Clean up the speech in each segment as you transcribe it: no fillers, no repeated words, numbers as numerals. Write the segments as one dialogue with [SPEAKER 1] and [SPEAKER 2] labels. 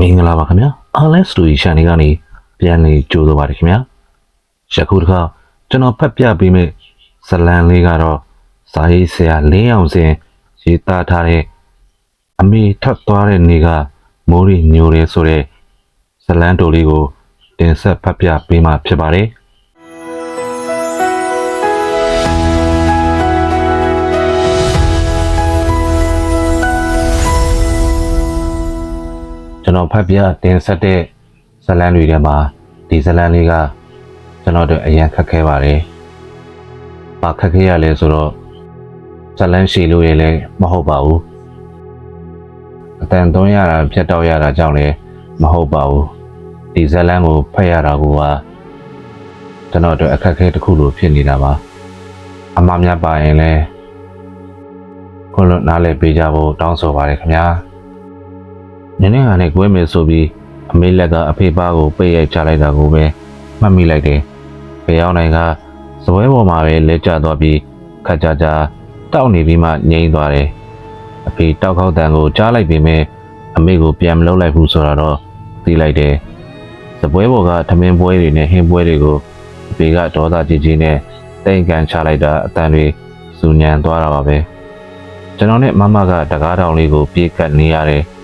[SPEAKER 1] မင်္ဂလာပါခင်ဗျာ RLS တူချန်နယ်ကနေပြန်နေကြိုးဆိုပါတယ်ခင်ဗျာယခုတစ်ခါကျွန်တော်ဖတ်ပြပေးမယ့်ဇလံလေးကတော့စာရေးဆရာလင်းအောင်စင်ရေးသားထားတဲ့အမေထပ်သွားတဲ့နေ့ကမိုးရီညိုရဲဆိုတဲ့ဇလံတိုလေးကိုတင်ဆက်ဖတ်ပြပေးမှာဖြစ်ပါတယ်ကျွန်တော်ဖတ်ပြတင်ဆက်တဲ့ဇလံတွေထဲမှာဒီဇလံလေးကကျွန်တော်တို့အရင်ခက်ခဲပါတယ်။ဘာခက်ခဲရလဲဆိုတော့ဇလံရှည်လို့ရလဲမဟုတ်ပါဘူး။အတန်သွင်းရတာဖြတ်တောက်ရတာကြောင့်လည်းမဟုတ်ပါဘူး။ဒီဇလံကိုဖတ်ရတာကကျွန်တော်တို့အခက်ခဲတစ်ခုလိုဖြစ်နေတာပါ။အမှားများပါရင်လည်းခုလိုနားလည်ပေးကြဖို့တောင်းဆိုပါတယ်ခင်ဗျာ။နည်းနည်းကနေကွဲမယ်ဆိုပြီးအမေလက်ကအဖေပါကိုပိတ်ရိုက်ချလိုက်တာကိုပဲမှတ်မိလိုက်တယ်။ဖေအောင်နိုင်ကစပွဲပေါ်မှာပဲလက်ကျသွားပြီးခက်ကြကြတောက်နေပြီးမှငြိမ်းသွားတယ်။အဖေတောက်ခေါက်တန်ကိုကြားလိုက်ပေမဲ့အမေကိုပြန်မလုပ်လိုက်ဘူးဆိုတာတော့သိလိုက်တယ်။စပွဲပေါ်ကထမင်းပွဲတွေနဲ့ဟင်းပွဲတွေကိုအဖေကဒေါသကြီးကြီးနဲ့တိမ်ကန်ချလိုက်တာအတန်တွေစူညံသွားတာပါပဲ။ကျွန်တော်နဲ့မမကတကားတောင်လေးကိုပြေးကပ်နေရတယ်။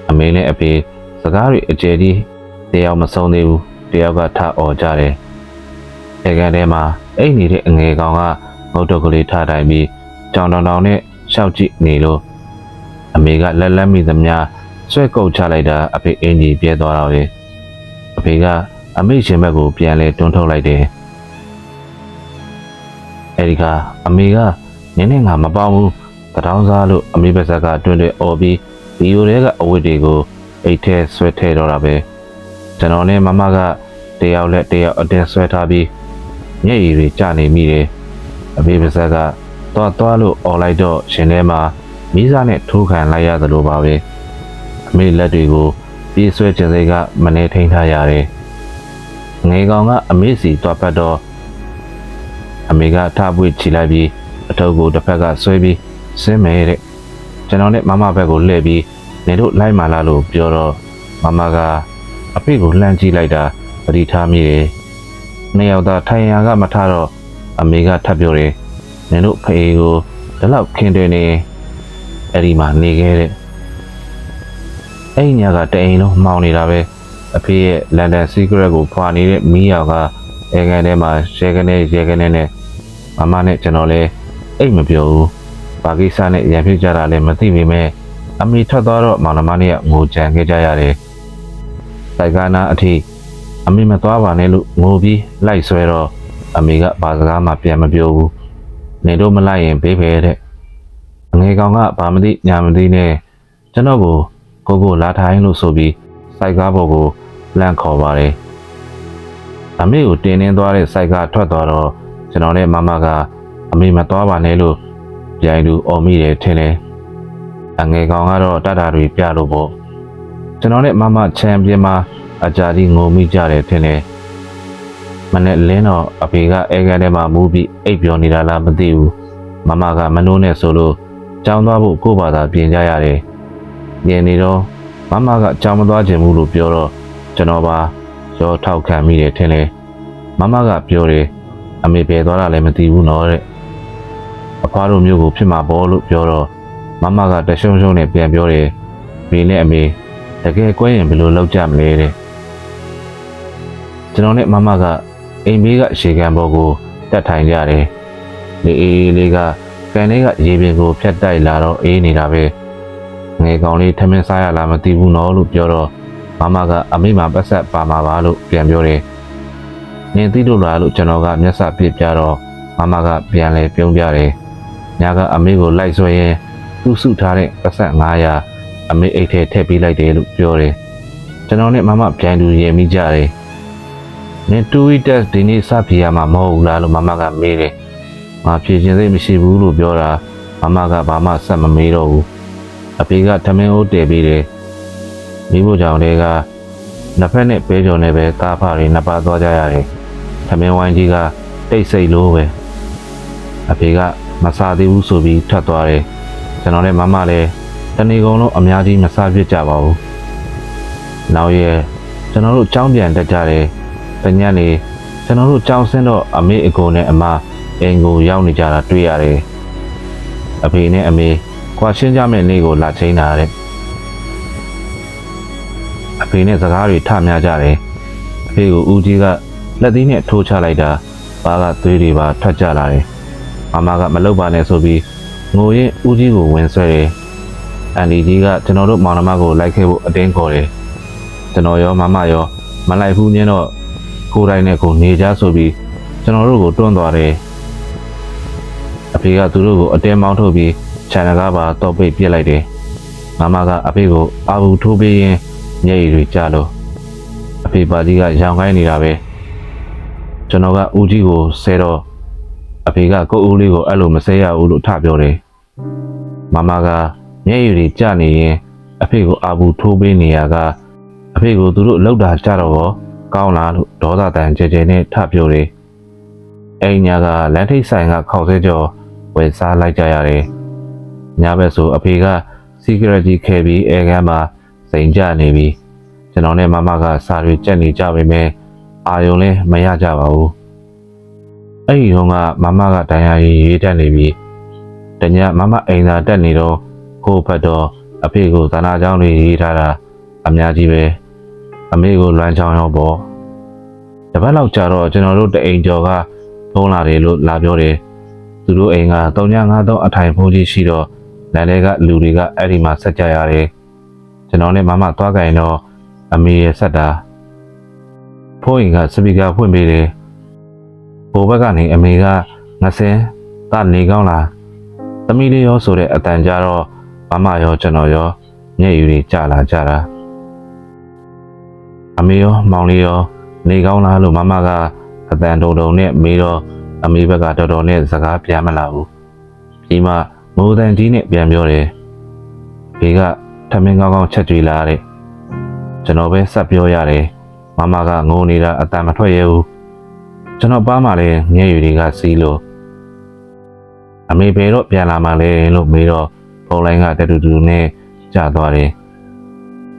[SPEAKER 1] အမေနဲ့အဖေစကားတွေအကျယ်ကြီးတယောက်မဆုံးသေးဘူးတယောက်ကထအော်ကြတယ်အဲကန်ထဲမှာအိတ်နေတဲ့အငယ်ကောင်ကငုတ်တုတ်ကလေးထားတိုင်းပြီးကြောင်တောင်နဲ့ရှောက်ကြည့်နေလို့အမေကလက်လက်မိသမျှဆွဲကုတ်ချလိုက်တာအဖေအင်ကြီးပြဲသွားတော့တယ်အဖေကအမေရှင်ဘက်ကိုပြန်လဲတွန်းထုတ်လိုက်တယ်အဲဒီကအမေကနင်းနေငါမပေါဘူးတထောင်းစားလို့အမေပါဇက်ကတွန်းအော်ပြီးဒီလိုတွေကအဝတ်တွေကိုအိတ်ထဲဆွဲထည့်တော့တာပဲကျွန်တော်နဲ့မမကတယောက်လက်တယောက်အတင်းဆွဲထားပြီးမျက်ရည်တွေကျနေမိတယ်အမေပါဇက်ကသွားလို့អော်လိုက်တော့ရှင်ထဲမှာမိစားနဲ့ထိုးခံလိုက်ရသလိုပါပဲအမေလက်တွေကိုပြေးဆွဲခြင်းစိတ်ကမနေထိန်ထားရတယ်ငယ်ကောင်ကအမေစီသွားပတ်တော့အမေကထပွေချီလိုက်ပြီးအထုပ်ကိုတစ်ဖက်ကဆွဲပြီးဆင်းမယ်တဲ့ကျွန်တော်နဲ့မမဘက်ကိုလှည့်ပြီးနေတို့လိုက်မာလာလို့ပြောတော့မမကအဖေကိုလှမ်းကြည့်လိုက်တာပရိထားမိတယ်။နှစ်ယောက်သားထိုင်ရာကမထတော့အမေကထပ်ပြောတယ်နေတို့ဖေကိုဒီလောက်ခင်တွင်နေအဲ့ဒီမှာနေခဲ့တဲ့အဲ့ညကတအိမ်လုံးမှောင်နေတာပဲအဖေရဲ့လန်ဒန်စီကရက်ကိုဖွာနေတဲ့မီးရောင်ကအဲကန်ထဲမှာရဲကနေနဲ့မမနဲ့ကျွန်တော်လည်းအိတ်မပြောဘူးဘာကိစ္စနဲ့ရံဖြစ်ကြတာလည်းမသိပေမဲ့အမေထွက်သွားတော့မောင်နှမနဲ့ငိုကြံခဲ့ကြရတယ်။တိုက်ကနာအထိအမေမသွားပါနဲ့လို့ငိုပြီးလိုက်ဆွဲတော့အမေကဘာစကားမှပြန်မပြောဘူး။နေတော့မလိုက်ရင်ဘေးပဲတဲ့အငယ်ကောင်ကဘာမသိညာမသိနဲ့ကျွန်တော်ကိုလာထိုင်လို့ဆိုပြီးစိုက်ကားပေါ်ကိုလန့်ခေါ်ပါတယ်။အမေကိုတင်းနှင်းသွားတဲ့စိုက်ကားထွက်သွားတော့ကျွန်တော်နဲ့မမကအမေမသွားပါနဲ့လို့ပြိုင်သူအော်မိတယ်ထင်တယ်အငယ်ကောင်ကတော့တတာတွေပြလို့ပေါ့ကျွန်တော်နဲ့မမချန်ပီယံမှာအကြာကြီးငိုမိကြတယ်ထင်တယ်မနဲ့လင်းတော့အဖေကအဲကန်ထဲမှာမူးပြီးအိပ်ပျော်နေတာလားမသိဘူးမမကမနှိုးနဲ့ဆိုလို့ကြောင်းသွားဖို့ကို့ဘာသာပြင်ကြရတယ်ညင်နေတော့မမကကြောင်းမသွားခြင်းဘူးလို့ပြောတော့ကျွန်တော်ပါရောထောက်ခံမိတယ်ထင်တယ်မမကပြောတယ်အမေပဲသွားတာလည်းမသိဘူးနော်တဲ့အဖွားတို့မျိုးကိုဖြစ်မှာပေါ့လို့ပြောတော့မမကတရှုံရှုံနဲ့ပြန်ပြောတယ်ဘေးနဲ့အမေတကယ်ကွဲရင်ဘယ်လိုလုပ်ကြမလဲတဲ့ကျွန်တော်နဲ့မမကအိမ်မေးကရေကန်ပေါ်ကိုတက်ထိုင်ကြတယ်လေအေးလေးကကန်လေးကရေပြင်ကိုဖြတ်တိုက်လာတော့အေးနေတာပဲငယ်ကောင်လေးထမင်းစားရလားမသိဘူးနော်လို့ပြောတော့မမကအမေမှာပတ်ဆက်ပါမှာပါလို့ပြန်ပြောတယ်နင်သိလို့လားလို့ကျွန်တော်ကမျက်စာပြစ်ပြတော့မမကပြန်လဲပြုံးပြတယ်ညကအမေကိုလိုက်ဆွဲရင်သူ့စုထားတဲ့ပတ်ဆက်900အမေအိတ်ထဲထည့်ပေးလိုက်တယ်လို့ပြောတယ်ကျွန်တော်နဲ့မမပြိုင်သူရင်မိကြတယ်နင်2 week test ဒီနေ့စဖြေရမှာမဟုတ်ဘူးလားလို့မမကမေးတယ်ငါဖြေခြင်းစိတ်မရှိဘူးလို့ပြောတာမမကဘာမှဆက်မမေးတော့ဘူးအဖေကထမင်းအိုးတည်ပေးတယ်မိဖို့ကြောင့်တွေကနှစ်ဖက်နဲ့ပဲကြော်နဲ့ပဲသားဖားတွေနှစ်ပါးသွားကြရတယ်ထမင်းဝိုင်းကြီးကတိတ်ဆိတ်လို့ပဲအဖေကမစားသေးဘူးဆိုပြီးထွက်သွားတယ်ကျွန်တော်နဲ့မမလည်းတနေ့ကုန်လုံးအများကြီးမစားဖြစ်ကြပါဘူး နောက်ရဲ့ကျွန်တော်တို့ကြောင်းပြန်တက်ကြတယ်တညနေကျွန်တော်တို့ကြောင်းဆင်းတော့အမေအကိုနဲ့အမအိမ်ကိုရောက်နေကြတာတွေ့ရတယ်အဖေနဲ့အမေကွာရှင်းကြမယ့်နေ့ကိုလာချင်းတာတဲ့အဖေနဲ့စကားတွေထများကြတယ်အဖေကိုဦးကြီးကလက်သီးနဲ့ထိုးချလိုက်တာဘာကသွေးတွေပါထွက်ကြလာတယ်မမကမလုပ်ပါနဲ့ဆိုပြီးငိုရင်ဦးကြီးကိုဝင်ဆွဲတယ်အန်ဒီကြီးကကျွန်တော်တို့မောင်နှမကိုလိုက်ခဲ့ဖို့အတင်းခေါ်တယ်ကျွန်တော်ရောမမရောမလိုက်ဘူးညင်းတော့ကိုယ်တိုင်နဲ့ကိုနေကြဆိုပြီးကျွန်တော်တို့ကိုတွန်းသွားတယ်အဖေကသူတို့ကိုအတင်းမောင်းထုတ်ပြီးခြံကားပါတော့ပိတ်ပြစ်လိုက်တယ်မမကအဖေကိုအာဘူးထိုးပေးရင်မျက်ရည်တွေကျလို့အဖေပါကြီးကရောင်ခိုင်းနေတာပဲကျွန်တော်ကဦးကြီးကိုဆဲတော့အဖေကကိုဦးလေးကိုအဲ့လိုမဆဲရဘူးလို့ထပြောတယ်မမကမျက်ရည်တွေကျနေရင်အဖေကိုအာဘူးထိုးပေးနေရကအဖေကိုသူတို့လှုပ်တာကြတော့ကောင်းလားလို့ဒေါသတန်ကြဲကြဲနဲ့ထပြောတယ်အိမ်ညာကလမ်းထိပ်ဆိုင်ကခေါက်ဆဲကျော်ဝယ်စားလိုက်ကြရတယ်ညဘက်ဆိုအဖေကစီကရက်ကြီးခဲပြီးအဲကမ်းမှာစိန်ကြနေပြီကျွန်တော်နဲ့မမကစာတွေကြက်နေကြပေမဲ့အာယုံလည်းမရကြပါဘူးအဲ့ဒီတော့ကမမကတရားရေးတက်နေပြီတညမမအိမ်သာတက်နေတော့ကိုဖတ်တော့အဖေကိုသနာကြောင်းတွေရေးထားတာအများကြီးပဲအမေကိုလွမ်းချောင်းရောပေါ့တပတ်လောက်ကြာတော့ကျွန်တော်တို့တအိမ်ကျော်ကဖုံးလာတယ်လို့လာပြောတယ်သူတို့အိမ်က3953အထိုင်ဖိုးကြီးရှိတော့လမ်းထဲကလူတွေကအဲ့ဒီမှာဆက်ကြရတယ်ကျွန်တော်နဲ့မမသွားကြရင်တော့အမေရဲ့ဆက်တာဖိုးအိမ်ကစပီကာဖွင့်ပေးတယ်ဟိုဘက်ကနေအမေကငဆင်းကနေကောင်းလားသမီးလေးရောဆိုတဲ့အတန်ကြတော့မမရောကျွန်တော်ရောမျက်ရည်တွေကျလာကြတာအမေရောမောင်လေးရောနေကောင်းလားလို့မမကအတန်တုံတုံနဲ့မေးတော့အမေဘက်ကတော်တော်နဲ့စကားပြန်မလာဘူးပြီးမှမိုးတန်ကြီးနဲ့ပြန်ပြောတယ်ဘေးကထမင်းကောင်းကောင်းချက်ကြွေလာတဲ့ကျွန်တော်ပဲဆက်ပြောရတယ်မမကငိုနေတာအတန်မထွက်ရဘူးကျွန်တော်ပါမှလည်းမျက်ရည်တွေကစီးလို့အမေဘယ်တော့ပြန်လာမှလဲလို့မေးတော့ဖုန်းလိုင်းကတတူတူနဲ့ကြာသွားတယ်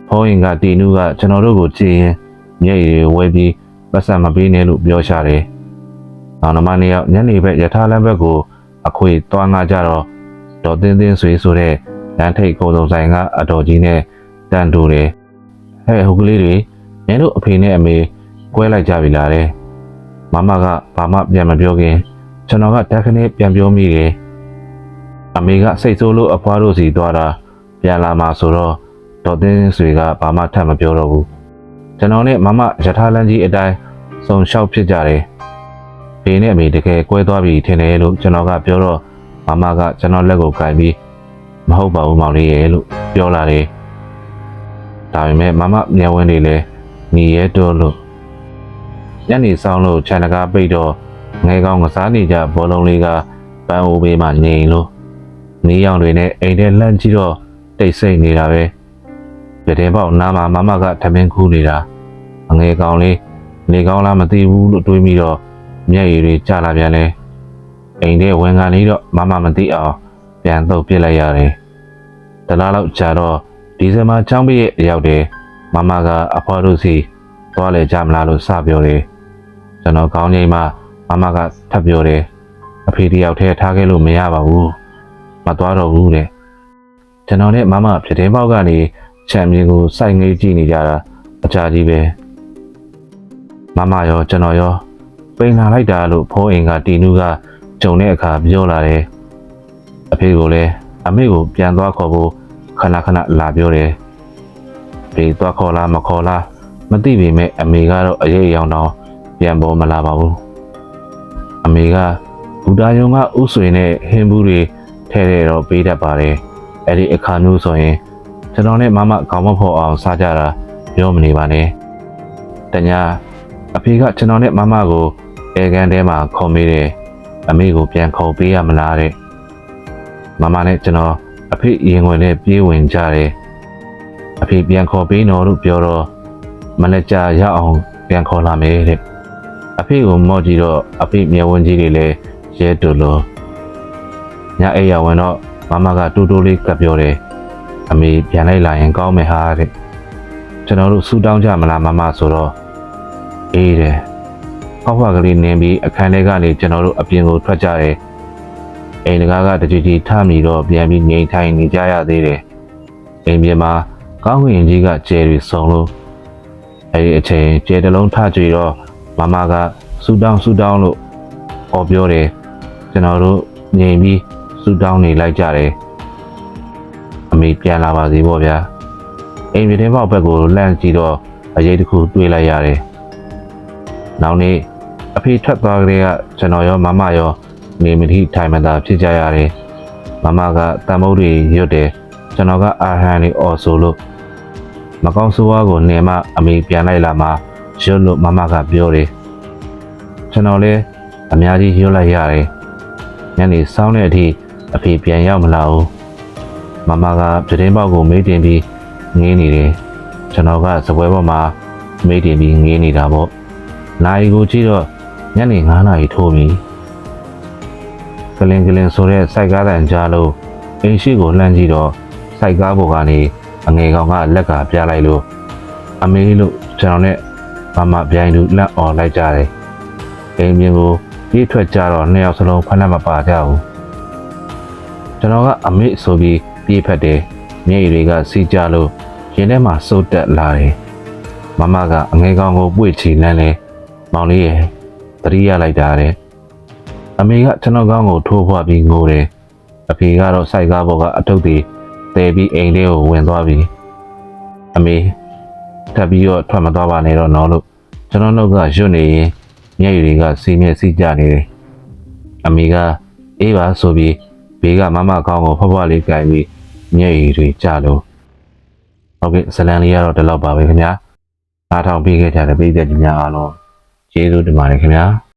[SPEAKER 1] ဖုန်းရင်ကတီနူးကကျွန်တော်တို့ကိုကြည့်ရင်မျက်ရည်ဝဲပြီးပတ်စံမပေးနဲ့လို့ပြောရှာတယ်နောက်နှမနှစ်ယောက်ညနေဘက်ရထားလမ်းဘက်ကိုအခွေသွားငါကြတော့ဒေါ်တင်းတင်းဆွေဆိုတဲ့လမ်းထိပ်ကိုယ်ဆောင်ဆိုင်ကအတော်ကြီးနဲ့တန်တူတယ်ဟဲ့ဟိုကလေးတွေမင်းတို့အဖေနဲ့အမေကွဲလိုက်ကြပြီလားတဲ့မမကဘာမှပြန်မပြောခင်ကျွန်တော်ကတက်ခနဲ့ပြန်ပြောမိတယ်အမေကစိတ်ဆိုးလို့အဖွားတို့စီသွားတာပြန်လာမှဆိုတော့ဒေါ်တင်းဆွေကဘာမှထပ်မပြောတော့ဘူးကျွန်တော်နဲ့မမရထားလမ်းကြီးအတိုင်းစုံလျှောက်ဖြစ်ကြတယ်ဖေနဲ့အမေတကယ်ကွဲသွားပြီထင်တယ်လို့ကျွန်တော်ကပြောတော့မမကကျွန်တော်လက်ကိုကင်ပြီးမဟုတ်ပါဘူးမောင်လေးရဲ့လို့ပြောလာတယ်ဒါပေမဲ့မမမျက်ဝန်းတွေလည်းညီရဲတော့လို့ညနေဆောင်လို့ခြံတကားပိတ်တော့ငဲကောင်းကစားနေကြဘောလုံးလေးကပန်းအိုးဘေးမှာငြိမ်လို့နီးရောင်တွေနဲ့အိမ်ထဲလှမ်းကြည့်တော့တိတ်ဆိတ်နေတာပဲပြတဲ့ပေါက်နားမှာမမကထမင်းခူးနေတာအငဲကောင်းလေးနေကောင်းလားမသိဘူးလို့တွေးမိတော့မျက်ရည်တွေကျလာပြန်လဲအိမ်ထဲဝင်ကနေတော့မမမသိအောင်ပြန်တော့ပြစ်လိုက်ရတယ်တလားလောက်ကြာတော့ဒီဇင်ဘာချောင်းပြည့်ရဲ့ရောက်တယ်မမကအဖွားတို့စီသွားလေကြမလားလို့စပြောတယ်ကျွန်တော်ကောင်းချိန်မှာမမကထပ်ပြောတယ်အဖေတယောက်တည်းထားခဲ့လို့မရပါဘူးမသွားတော့ဘူးတဲ့ကျွန်တော်နဲ့မမဖြစ်တဲ့ပေါက်ကနေခြံမြေကိုစိုက်ငေးကြည့်နေကြတာအကြာကြီးပဲမမရောကျွန်တော်ရောပိန်လာလိုက်တာလို့ဖိုးအိမ်ကတီနူးကကြုံတဲ့အခါပြောလာတယ်အဖေကိုလည်းအမေကိုပြန်သွားခေါ်ဖို့ခဏခဏလာပြောတယ်ဖေးသွားခေါ်လားမခေါ်လားမသိပေမဲ့အမေကတော့အရေးအယောင်တော့ပြန်ပေါ်မလာပါဘူးအမေကဘူတာယုံကဥဆွေနဲ့ဟင်းဘူးတွေထဲထဲတော့ပေးတတ်ပါတယ်အဲ့ဒီအခါမျိုးဆိုရင်ကျွန်တော်နဲ့မမခေါင်းမဖော်အောင်စားကြတာပြောမနေပါနဲ့တညာအဖေကကျွန်တော်နဲ့မမကိုအဲကန်ထဲမှာခေါ်မိတယ်အမေကိုပြန်ခေါ်ပေးရမလားတဲ့မမနဲ့ကျွန်တော်အဖေရင်ဝင်နဲ့ပြေးဝင်ကြတယ်အဖေပြန်ခေါ်ပေးနော်လို့ပြောတော့မနေ့ကျရအောင်ပြန်ခေါ်လာမယ်တဲ့အဖေကိုမော့ကြည့်တော့အဖေမျက်ဝန်းကြီးတွေလည်းရဲတူလို့ညအိပ်ရဝင်တော့မမကတူတူလေးကပ်ပြောတယ်အမေပြန်လိုက်လာရင်ကောင်းမယ်ဟာတဲ့ ကျွန်တော်တို့ဆူတောင်းကြမလားမမဆိုတော့အေးတယ်ဖောက်ဖွားကလေးနင်းပြီးအခန်းထဲကနေကျွန်တော်တို့အပြင်ကိုထွက်ကြတယ်အိမ်တကားကတကြည်ကြည်ထမိတော့ပြန်ပြီးငိမ်ထိုင်နေကြရသေးတယ်အိမ်ပြင်မှာကောင်းကင်ကြီးကကျဲတွေစုံလို့အဲဒီအချိန်ကျဲတစ်လုံးထကြွေတော့မမကဆူတောင်းလို့ဟောပြောတယ်ကျွန်တော်တို့ငြိမ်ပြီးဆူတောင်းနေလိုက်ကြတယ်အမေပြန်လာပါစေပေါ့ဗျာအိမ်ပြင်ပေါက်ဘက်ကိုလှမ်းကြည့်တော့အရေးတစ်ခုတွေ့လိုက်ရတယ်နောက်နေ့အဖေထွက်သွားကြတဲ့ကကျွန်တော်ရောမမရောနေမတိထိုင်မသာဖြစ်ကြရတယ်မမကတန်မုတ်တွေရွတ်တယ်ကျွန်တော်ကအာဟန်လေးအော်ဆိုလို့မကောင်းဆိုးဝါးကိုနေမှအမေပြန်လိုက်လာမှရွတ်လို့မမကပြောတယ်ကျွန်တော်လည်းအများကြီးရွတ်လိုက်ရတယ်ညနေစောင်းတဲ့အထိအဖေပြန်ရောက်မလာဘူးမမကသတင်းပေါက်ကိုမေးတင်ပြီးငေးနေတယ်ကျွန်တော်ကစပွဲပေါ်မှာမေးတင်ပြီးငေးနေတာပေါ့နိုင်ကိုကြည့်တော့ညနေ9 နာရီထိုးပြီကလင်ဆိုတဲ့စိုက်ကားတန်ကြားလို့အိမ်ရှိကိုလှမ်းကြည့်တော့စိုက်ကားပေါ်ကနေအငယ်ကောင်ကလက်ကပြလိုက်လို့အမေလို့ကျွန်တော်နဲ့မမပြိုင်သူလက်អော်လိုက်ကြတယ်အိမ်ပြင်ကိုပြေးထွက်ကြတော့နှစ်ယောက်စလုံးဖဏမပါကြဘူးကျွန်တော်ကအမေဆိုပြီးပြေးဖက်တယ်မျက်ရည်တွေကစီးကြလို့ရင်ထဲမှာစိုးတက်လာတယ်မမကအငယ်ကောင်ကိုပွေ့ချီလန်းလဲမောင်လေးရဲ့သတိရလိုက်တာတဲ့အမေကကျွန်တော်ကောင်းကိုထိုးဖွားပြီးငိုတယ်အဖေကတော့စိုက်ကားပေါ်ကအထုပ်တွေတဲပြီးအိမ်ထဲကိုဝင်သွားပြီအမေထပ်ပြီးတော့ထွက်မသွားပါနဲ့တော့နော်လို့ကျွန်တော်တို့ကရွတ်နေရင်မျက်ရည်တွေကစီးမျက်စီးကြနေတယ်အမေကအေးပါဆိုပြီးဘေးကမမကောင်းကိုဖွားဖွားလေးကြိုင်ပြီးမျက်ရည်တွေကျလို့ဟုတ်ကဲ့ဇလန်လေးကတော့ဒီလောက်ပါပဲခင်ဗျာအားထောင်ပေးခဲ့ကြတဲ့ပြည်သက်ကြီးများအားလုံးကျေးဇူးတင်ပါတယ်ခင်ဗျာ